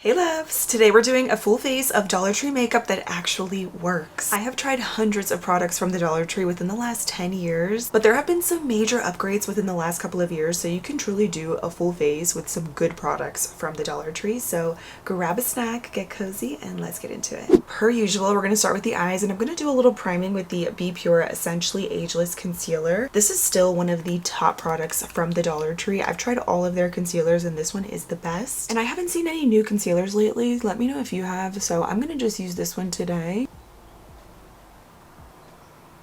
Hey loves! Today we're doing a full face of Dollar Tree makeup that actually works. I have tried hundreds of products from the Dollar Tree within the last 10 years, but there have been some major upgrades within the last couple of years, so you can truly do a full face with some good products from the Dollar Tree. So grab a snack, get cozy, and let's get into it. Per usual, we're going to start with the eyes, and I'm going to do a little priming with the Be Pure Essentially Ageless Concealer. This is still one of the top products from the Dollar Tree. I've tried all of their concealers, and this one is the best. And I haven't seen any new concealers lately. Let me know if you have. So I'm gonna just use this one today.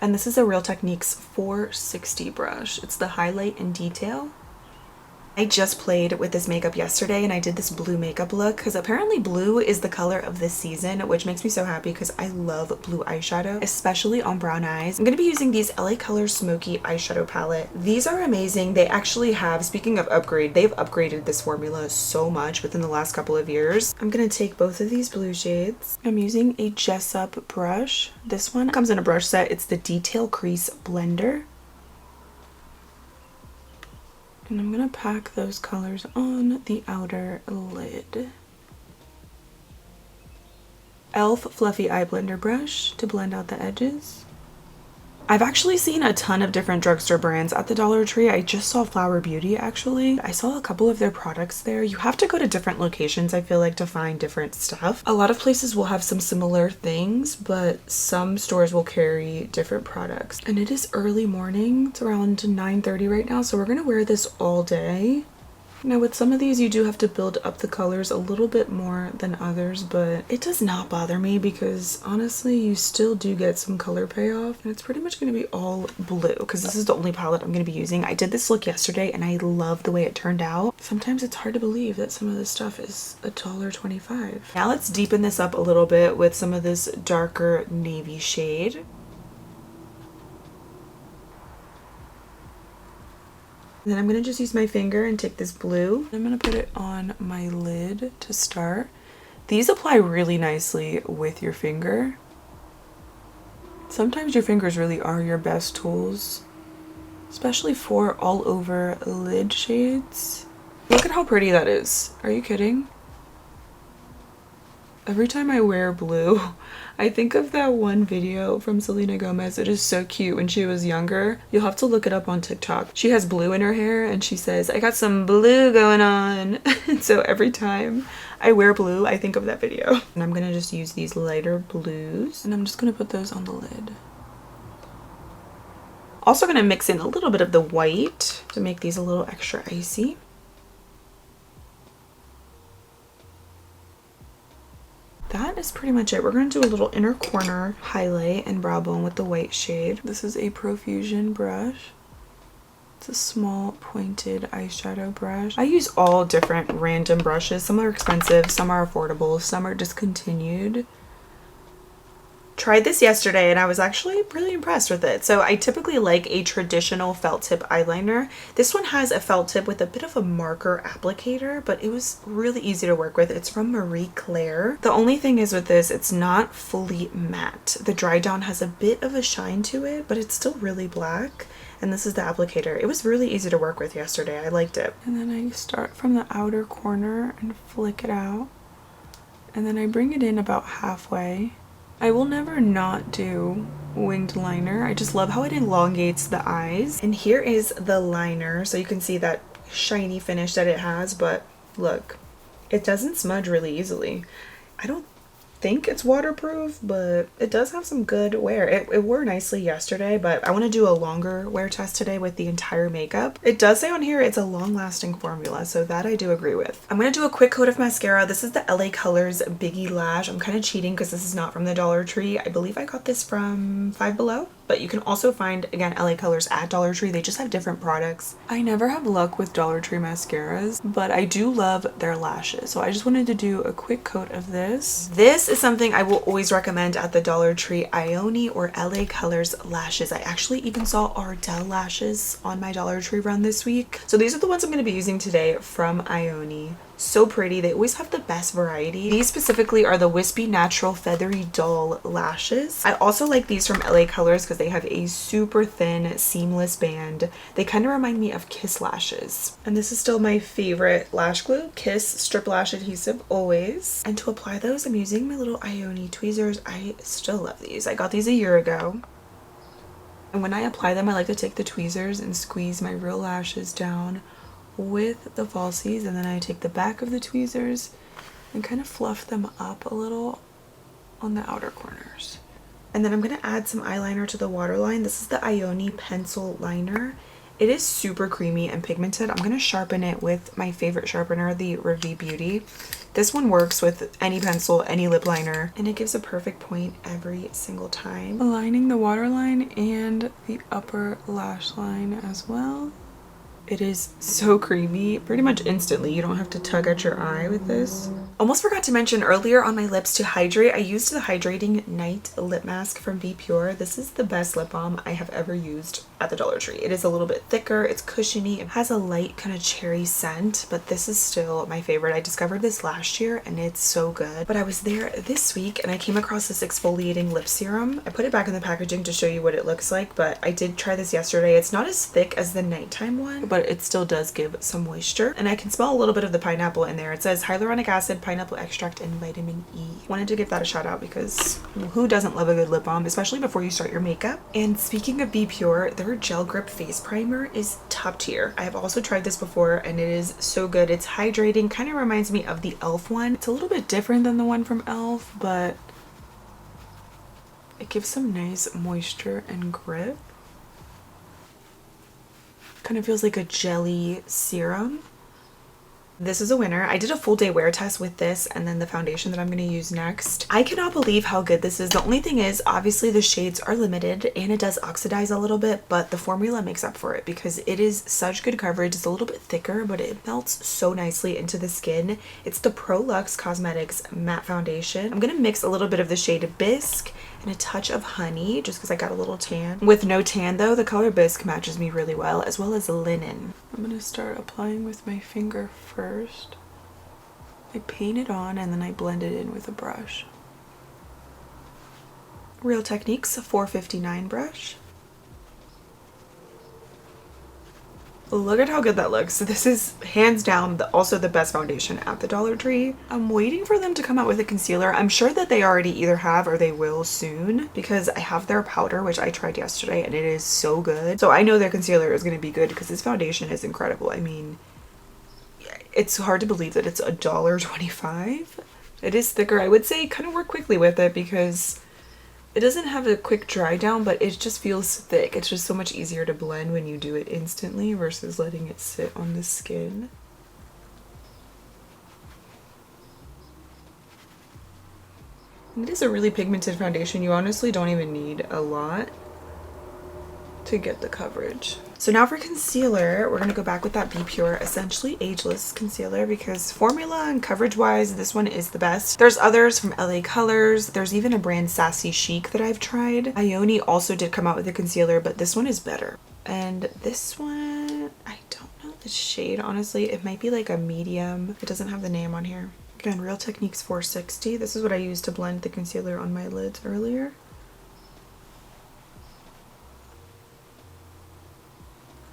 And this is a Real Techniques 460 brush. It's the highlight and detail. I just played with this makeup yesterday and I did this blue makeup look because apparently blue is the color of this season, which makes me so happy because I love blue eyeshadow, especially on brown eyes. I'm going to be using these LA Colors Smoky eyeshadow palette. These are amazing. They actually have, speaking of upgrade, they've upgraded this formula so much within the last couple of years. I'm going to take both of these blue shades. I'm using a Jessup brush. This one comes in a brush set. It's the Detail Crease Blender. And I'm going to pack those colors on the outer lid. e.l.f. Fluffy Eye Blender brush to blend out the edges. I've actually seen a ton of different drugstore brands at the Dollar Tree. I just saw Flower Beauty actually. I saw a couple of their products there. You have to go to different locations, I feel like, to find different stuff. A lot of places will have some similar things, but some stores will carry different products. And it is early morning. It's around 9:30 right now, so we're gonna wear this all day. Now with some of these you do have to build up the colors a little bit more than others, but it does not bother me because honestly you still do get some color payoff. And it's pretty much going to be all blue because this is the only palette I'm going to be using. I did this look yesterday and I love the way it turned out. Sometimes it's hard to believe that some of this stuff is $1.25. Now let's deepen this up a little bit with some of this darker navy shade. And then I'm going to just use my finger and take this blue. I'm going to put it on my lid to start. These apply really nicely with your finger. Sometimes your fingers really are your best tools, especially for all over lid shades. Look at how pretty that is. Are you kidding? Every time I wear blue, I think of that one video from Selena Gomez. It is so cute when she was younger. You'll have to look it up on TikTok. She has blue in her hair and she says, "I got some blue going on." And so every time I wear blue, I think of that video. And I'm gonna just use these lighter blues and I'm just gonna put those on the lid. Also gonna mix in a little bit of the white to make these a little extra icy. That is pretty much it. We're going to do a little inner corner highlight and brow bone with the white shade. This is a Profusion brush. It's a small pointed eyeshadow brush. I use all different random brushes. Some are expensive, some are affordable, some are discontinued. Tried this yesterday and I was actually really impressed with it. So I typically like a traditional felt tip eyeliner. This one has a felt tip with a bit of a marker applicator, but it was really easy to work with. It's from Marie Claire. The only thing is with this, it's not fully matte. The dry down has a bit of a shine to it, but it's still really black. And this is the applicator. It was really easy to work with yesterday. I liked it. And then I start from the outer corner and flick it out. And then I bring it in about halfway. I will never not do winged liner. I just love how it elongates the eyes. And here is the liner. So you can see that shiny finish that it has, but look, it doesn't smudge really easily. I don't think it's waterproof, but it does have some good wear. It wore nicely yesterday, but I want to do a longer wear test today with the entire makeup. It does say on here it's a long-lasting formula, so that I do agree with. I'm going to do a quick coat of mascara. This is the LA Colors Biggie Lash. I'm kind of cheating because this is not from the Dollar Tree. I believe I got this from Five Below. But you can also find, again, LA Colors at Dollar Tree. They just have different products. I never have luck with Dollar Tree mascaras, but I do love their lashes. So I just wanted to do a quick coat of this. This is something I will always recommend at the Dollar Tree, Ione or LA Colors lashes. I actually even saw Ardell lashes on my Dollar Tree run this week. So these are the ones I'm going to be using today from Ione. So pretty. They always have the best variety. These specifically are the Wispy Natural Feathery Doll Lashes. I also like these from LA Colors because they have a super thin seamless band. They kind of remind me of Kiss lashes. And this is still my favorite lash glue, Kiss Strip Lash Adhesive, always. And to apply those, I'm using my little Ioni tweezers. I still love these. I got these a year ago. And when I apply them, I like to take the tweezers and squeeze my real lashes down with the falsies, and then I take the back of the tweezers and kind of fluff them up a little on the outer corners. And then I'm going to add some eyeliner to the waterline. This is the Ioni pencil liner. It is super creamy and pigmented. I'm going to sharpen it with my favorite sharpener, the Ravie Beauty. This one works with any pencil, any lip liner, and it gives a perfect point every single time. Aligning the waterline and the upper lash line as well. It is so creamy, pretty much instantly. You don't have to tug at your eye with this. Almost forgot to mention earlier on my lips to hydrate, I used the Hydrating Night Lip Mask from Be Pure. This is the best lip balm I have ever used at the Dollar Tree. It is a little bit thicker, it's cushiony, it has a light kind of cherry scent, but this is still my favorite. I discovered this last year and it's so good. But I was there this week and I came across this exfoliating lip serum. I put it back in the packaging to show you what it looks like, but I did try this yesterday. It's not as thick as the nighttime one, but it still does give some moisture. And I can smell a little bit of the pineapple in there. It says hyaluronic acid, pineapple extract, and vitamin E. Wanted to give that a shout out because who doesn't love a good lip balm, especially before you start your makeup. And speaking of Be Pure, their gel grip face primer is top tier. I have also tried this before and it is so good. It's hydrating, kind of reminds me of the e.l.f. one. It's a little bit different than the one from e.l.f., but it gives some nice moisture and grip. Kind of feels like a jelly serum. This is a winner. I did a full day wear test with this and then the foundation that I'm going to use next. I cannot believe how good this is. The only thing is, obviously the shades are limited and it does oxidize a little bit, but the formula makes up for it because it is such good coverage. It's a little bit thicker, but it melts so nicely into the skin. It's the Pro Luxe Cosmetics Matte Foundation. I'm going to mix a little bit of the shade Bisque and a touch of honey just because I got a little tan. With no tan though, the color Bisque matches me really well, as well as linen. I'm going to start applying with my finger first. I paint it on and then I blend it in with a brush. Real Techniques 459 brush. Look at how good that looks. So this is hands down also the best foundation at the Dollar Tree. I'm waiting for them to come out with a concealer. I'm sure that they already either have or they will soon because I have their powder, which I tried yesterday and it is so good. So I know their concealer is going to be good because this foundation is incredible. I mean, it's hard to believe that it's $1.25. It is thicker. I would say kind of work quickly with it because it doesn't have a quick dry down, but it just feels thick. It's just so much easier to blend when you do it instantly versus letting it sit on the skin. And it is a really pigmented foundation. You honestly don't even need a lot to get the coverage. So now for concealer, we're going to go back with that Be Pure Essentially Ageless concealer because formula and coverage wise, this one is the best. There's others from LA Colors. There's even a brand Sassy Chic that I've tried. Ioni also did come out with a concealer, but this one is better. And this one, I don't know the shade, honestly. It might be like a medium. It doesn't have the name on here. Again, Real Techniques 460. This is what I used to blend the concealer on my lids earlier.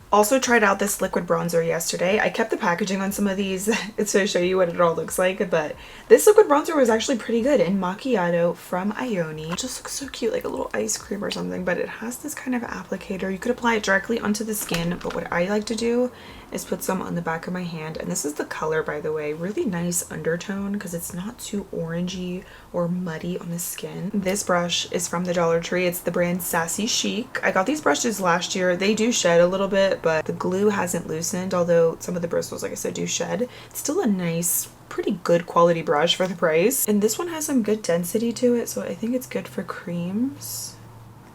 Also tried out this liquid bronzer yesterday. I kept the packaging on some of these to show you what it all looks like, but this liquid bronzer was actually pretty good in Macchiato from Ioni. It just looks so cute, like a little ice cream or something, but it has this kind of applicator. You could apply it directly onto the skin, but what I like to do is put some on the back of my hand. And this is the color, by the way, really nice undertone because it's not too orangey or muddy on the skin. This brush is from the Dollar Tree. It's the brand Sassy Chic. I got these brushes last year. They do shed a little bit, but the glue hasn't loosened, although some of the bristles, like I said, do shed. It's still a nice, pretty good quality brush for the price. And this one has some good density to it, so I think it's good for creams.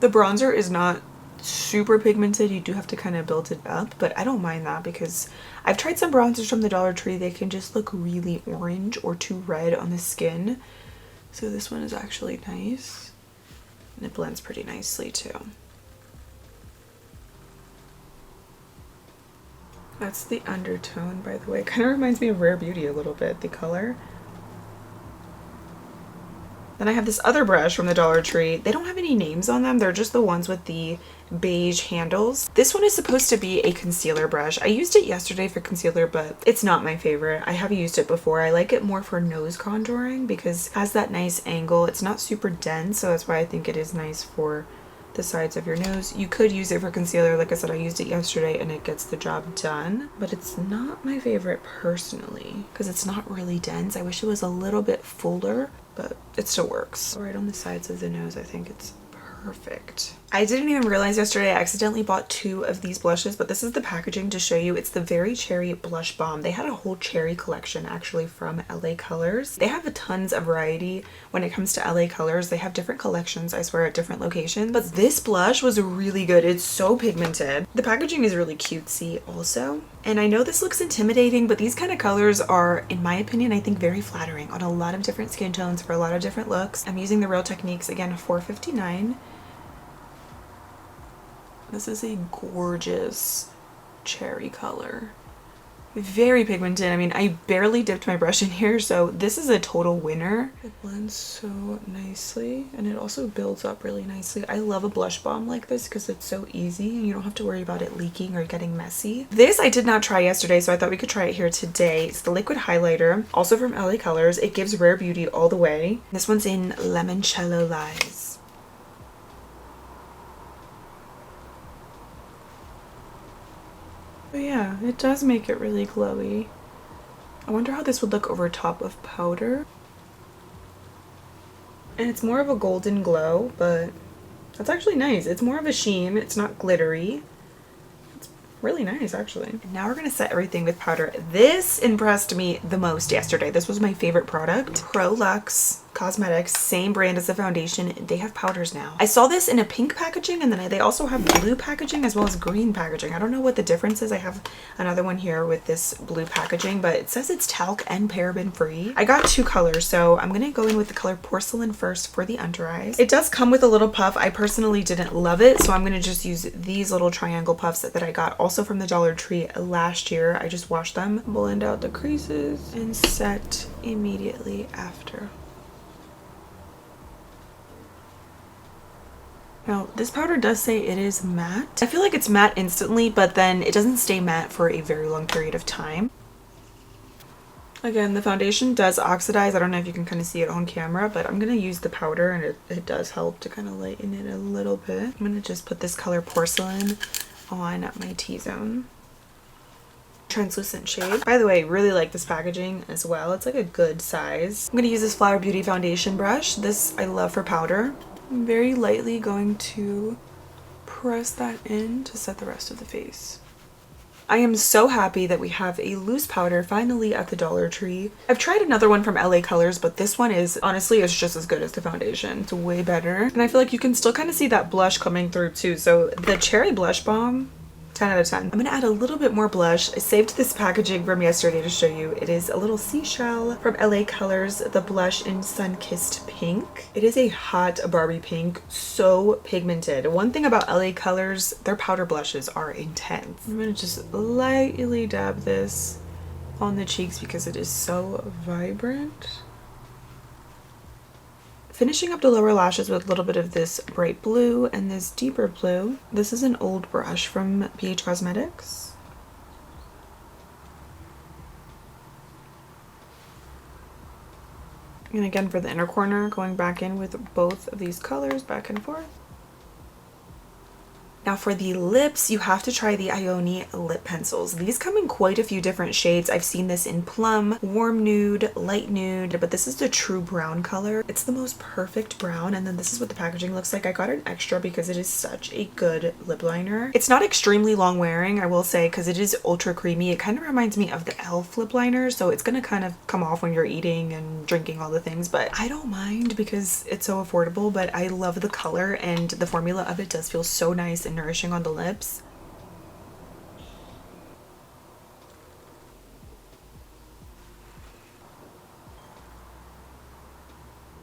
The bronzer is not super pigmented. You do have to kind of build it up, but I don't mind that because I've tried some bronzers from the Dollar Tree. They can just look really orange or too red on the skin. So this one is actually nice. And it blends pretty nicely too. That's the undertone, by the way. It kind of reminds me of Rare Beauty a little bit, the color. Then I have this other brush from the Dollar Tree. They don't have any names on them. They're just the ones with the beige handles. This one is supposed to be a concealer brush. I used it yesterday for concealer, but it's not my favorite. I have used it before. I like it more for nose contouring because it has that nice angle. It's not super dense, so that's why I think it is nice for the sides of your nose. You could use it for concealer. Like I said, I used it yesterday and it gets the job done, but it's not my favorite personally because it's not really dense. I wish it was a little bit fuller, but it still works. Right on the sides of the nose, I think it's perfect. I didn't even realize yesterday I accidentally bought 2 of these blushes, but this is the packaging to show you. It's the Very Cherry Blush Balm. They had a whole cherry collection actually from LA Colors. They have a tons of variety when it comes to LA Colors. They have different collections, I swear, at different locations. But this blush was really good. It's so pigmented. The packaging is really cutesy also. And I know this looks intimidating, but these kind of colors are, in my opinion, I think very flattering on a lot of different skin tones for a lot of different looks. I'm using the Real Techniques, again, $4.59. This is a gorgeous cherry color. Very pigmented. I mean, I barely dipped my brush in here, so this is a total winner. It blends so nicely, and it also builds up really nicely. I love a blush balm like this because it's so easy and you don't have to worry about it leaking or getting messy. This I did not try yesterday, so I thought we could try it here today. It's the liquid highlighter, also from LA Colors. It gives Rare Beauty all the way. This one's in Limoncello Lies. But yeah, it does make it really glowy. I wonder how this would look over top of powder. And it's more of a golden glow, but that's actually nice. It's more of a sheen. It's not glittery. It's really nice, actually. And now we're gonna set everything with powder. This impressed me the most yesterday. This was my favorite product. Pro Luxe Cosmetics, same brand as the foundation. They have powders now. I saw this in a pink packaging, and then they also have blue packaging as well as green packaging. I don't know what the difference is. I have another one here with this blue packaging, but it says it's talc and paraben free. I got 2 colors, so I'm gonna go in with the color Porcelain first for the under eyes. It does come with a little puff. I personally didn't love it, so I'm gonna just use these little triangle puffs that I got also from the Dollar Tree last year. I just washed them, blend out the creases, and set immediately after. Now, this powder does say it is matte. I feel like it's matte instantly, but then it doesn't stay matte for a very long period of time. Again, the foundation does oxidize. I don't know if you can kind of see it on camera, but I'm going to use the powder, and it does help to kind of lighten it a little bit. I'm going to just put this color Porcelain on my T-zone. Translucent shade. By the way, really like this packaging as well. It's like a good size. I'm going to use this Flower Beauty foundation brush. This I love for powder. I'm very lightly going to press that in to set the rest of the face. I am so happy that we have a loose powder finally at the Dollar Tree. I've tried another one from LA Colors, but this one is honestly, it's just as good as the foundation. It's way better. And I feel like you can still kind of see that blush coming through too. So the Cherry Blush Balm, 10 out of 10. I'm going to add a little bit more blush. I saved this packaging from yesterday to show you. It is a little seashell from LA Colors, the blush in Sun-Kissed Pink. It is a hot Barbie pink, so pigmented. One thing about LA Colors, their powder blushes are intense. I'm going to just lightly dab this on the cheeks because it is so vibrant. Finishing up the lower lashes with a little bit of this bright blue and this deeper blue. This is an old brush from BH Cosmetics. And again for the inner corner, going back in with both of these colors back and forth. Now for the lips, you have to try the Ioni lip pencils. These come in quite a few different shades. I've seen this in plum, warm nude, light nude, but this is the true brown color. It's the most perfect brown, and then this is what the packaging looks like. I got an extra because it is such a good lip liner. It's not extremely long wearing, I will say, because it is ultra creamy. It kind of reminds me of the e.l.f. lip liner, so it's gonna kind of come off when you're eating and drinking all the things, but I don't mind because it's so affordable. But I love the color, and the formula of it does feel so nice and nourishing on the lips.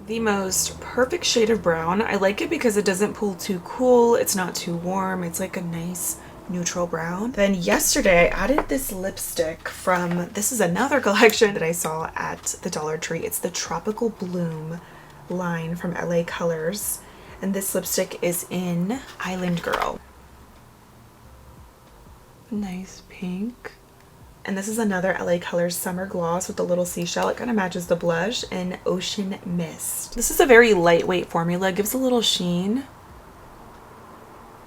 The most perfect shade of brown. I like it because it doesn't pull too cool, it's not too warm, it's like a nice neutral brown. Then yesterday I added this lipstick from, this is another collection that I saw at the Dollar Tree. It's the Tropical Bloom line from LA Colors. And this lipstick is in Island Girl. Nice pink. And this is another LA Colors Summer Gloss with a little seashell. It kind of matches the blush in Ocean Mist. This is a very lightweight formula, gives a little sheen.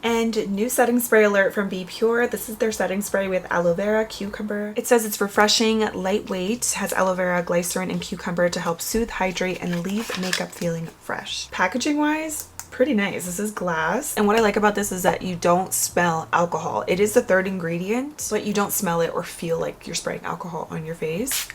And new setting spray alert from Be Pure. This is their setting spray with aloe vera, cucumber. It says it's refreshing, lightweight, has aloe vera, glycerin, and cucumber to help soothe, hydrate, and leave makeup feeling fresh. Packaging wise, pretty nice. This is glass, and what I like about this is that you don't smell alcohol. It is the third ingredient, but you don't smell it or feel like you're spraying alcohol on your face.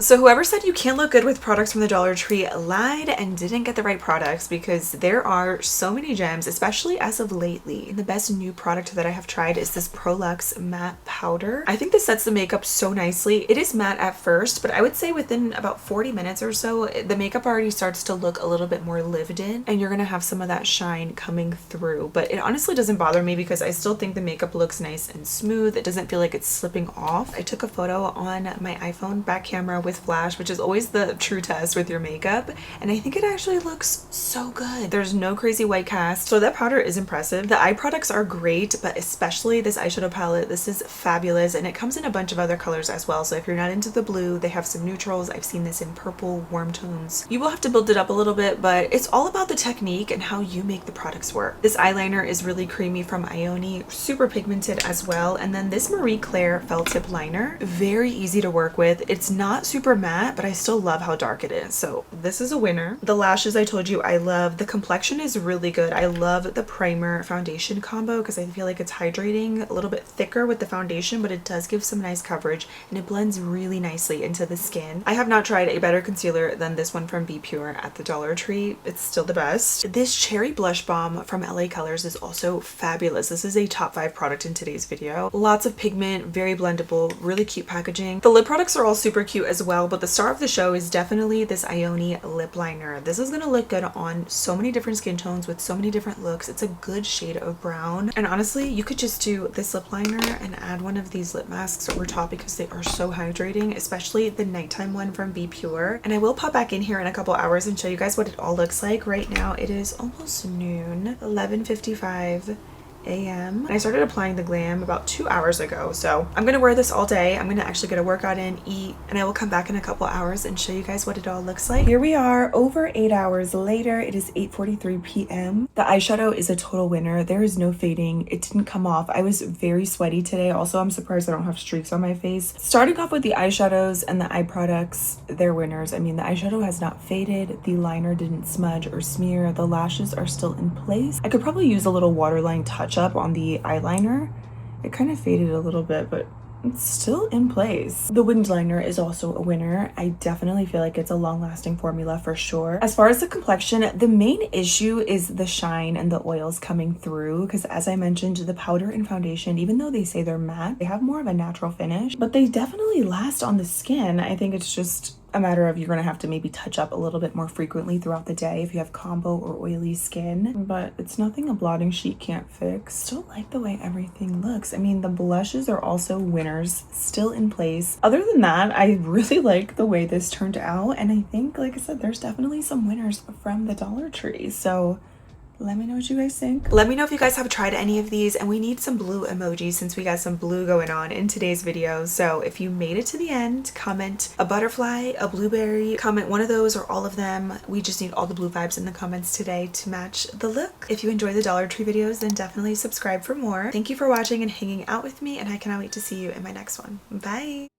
So whoever said you can't look good with products from the Dollar Tree lied and didn't get the right products, because there are so many gems, especially as of lately. And the best new product that I have tried is this Prolux matte powder. I think this sets the makeup so nicely. It is matte at first, but I would say within about 40 minutes or so, the makeup already starts to look a little bit more lived in, and you're gonna have some of that shine coming through. But it honestly doesn't bother me because I still think the makeup looks nice and smooth. It doesn't feel like it's slipping off. I took a photo on my iPhone back camera with flash, which is always the true test with your makeup, and I think it actually looks so good. There's no crazy white cast, so that powder is impressive. The eye products are great, but especially this eyeshadow palette, this is fabulous, and it comes in a bunch of other colors as well. So if you're not into the blue, they have some neutrals. I've seen this in purple, warm tones. You will have to build it up a little bit, but it's all about the technique and how you make the products work. This eyeliner is really creamy from Ioni, super pigmented as well. And then this Marie Claire felt tip liner, very easy to work with. It's not super matte, but I still love how dark it is, so this is a winner. The lashes, I told you I love. The complexion is really good. I love the primer foundation combo because I feel like it's hydrating, a little bit thicker with the foundation, but it does give some nice coverage, and it blends really nicely into the skin. I have not tried a better concealer than this one from Be Pure at the Dollar Tree. It's still the best. This cherry blush balm from LA Colors is also fabulous. This is a top 5 product in today's video. Lots of pigment, very blendable, really cute packaging. The lip products are all super cute as well, but the star of the show is definitely this Ioni lip liner. This is gonna look good on so many different skin tones with so many different looks. It's a good shade of brown, and honestly you could just do this lip liner and add one of these lip masks over top because they are so hydrating, especially the nighttime one from Be Pure. And I will pop back in here in a couple hours and show you guys what it all looks like. Right now it is almost noon, 11:55 a.m. I started applying the glam about 2 hours ago, so I'm gonna wear this all day. I'm gonna actually get a workout in, eat, and I will come back in a couple hours and show you guys what it all looks like. Here we are over 8 hours later. It is 8:43 p.m. The eyeshadow is a total winner. There is no fading. It didn't come off. I was very sweaty today. Also, I'm surprised I don't have streaks on my face. Starting off with the eyeshadows and the eye products, they're winners. I mean, the eyeshadow has not faded. The liner didn't smudge or smear. The lashes are still in place. I could probably use a little waterline touch up on the eyeliner. It kind of faded a little bit, but it's still in place. The winged liner is also a winner. I definitely feel like it's a long-lasting formula for sure. As far as the complexion, the main issue is the shine and the oils coming through, because as I mentioned, the powder and foundation, even though they say they're matte, they have more of a natural finish, but they definitely last on the skin. I think it's just a matter of you're gonna have to maybe touch up a little bit more frequently throughout the day if you have combo or oily skin, but it's nothing a blotting sheet can't fix. Still like the way everything looks. I mean, the blushes are also winners, still in place. Other than that, I really like the way this turned out, and I think, like I said, there's definitely some winners from the Dollar Tree. So let me know what you guys think. Let me know if you guys have tried any of these, and we need some blue emojis since we got some blue going on in today's video. So if you made it to the end, comment a butterfly, a blueberry, comment one of those or all of them. We just need all the blue vibes in the comments today to match the look. If you enjoy the Dollar Tree videos, then definitely subscribe for more. Thank you for watching and hanging out with me, and I cannot wait to see you in my next one. Bye!